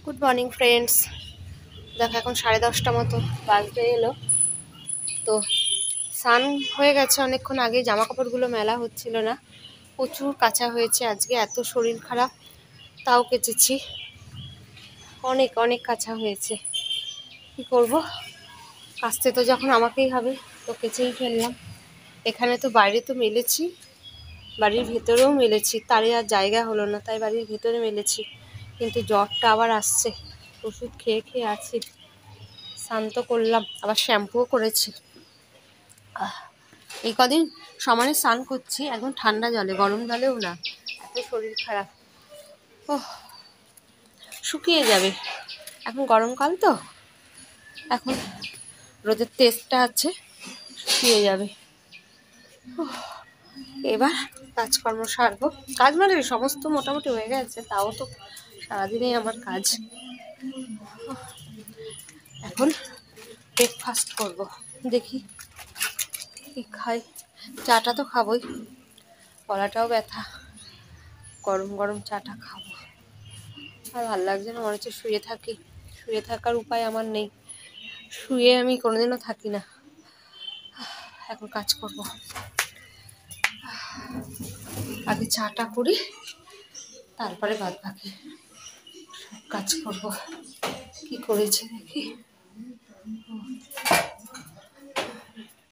Good morning friends. দেখো এখন 10:30 মতো বাজতে এলো। তো স্নান হয়ে গেছে অনেকক্ষণ আগে, জামা কাপড়গুলো মেলা হচ্ছিল না, প্রচুর কাঁচা হয়েছে আজকে। এত শরীর খারাপ তাও কেচেছি, অনেক অনেক কাঁচা হয়েছে। কি করব, কাচতে তো যখন আমাকেই হবে তো কেচেই ফেললাম। এখানে তো বাইরে তো মেলেছি, বাড়ির ভেতরেও মেলেছি, তারই আর জায়গা হলো না, তাই বাড়ির ভেতরে মেলেছি। কিন্তু জ্বরটা আবার আসছে, ওষুধ খেয়ে খেয়ে আছি। স্নান তো করলাম, আবার শ্যাম্পুও করেছি। এই কদিন সমানে স্নান করছি, একদম ঠান্ডা জলে, গরম জলেও না। এত শরীর খারাপ, ও শুকিয়ে যাবে। এখন গরমকাল তো, এখন রোদের তেজটা আছে, শুকিয়ে যাবে। এবার কাজকর্ম সারবো। কাজ মানে সমস্ত মোটামুটি হয়ে গেছে, তাও তো সারাদিনেই আমার কাজ। এখন ব্রেকফাস্ট করব, দেখি কি খাই। চাটা তো খাবোই, গলাটাও ব্যথা, গরম গরম চাটা খাবো। আর ভালো লাগছে না, মনে হচ্ছে শুয়ে থাকি। শুয়ে থাকার উপায় আমার নেই, শুয়ে আমি কোনোদিনও থাকি না। এখন কাজ করব, আগে চাটা করি, তারপরে বাদ বাকি কাজ করব। কি করেছে দেখি,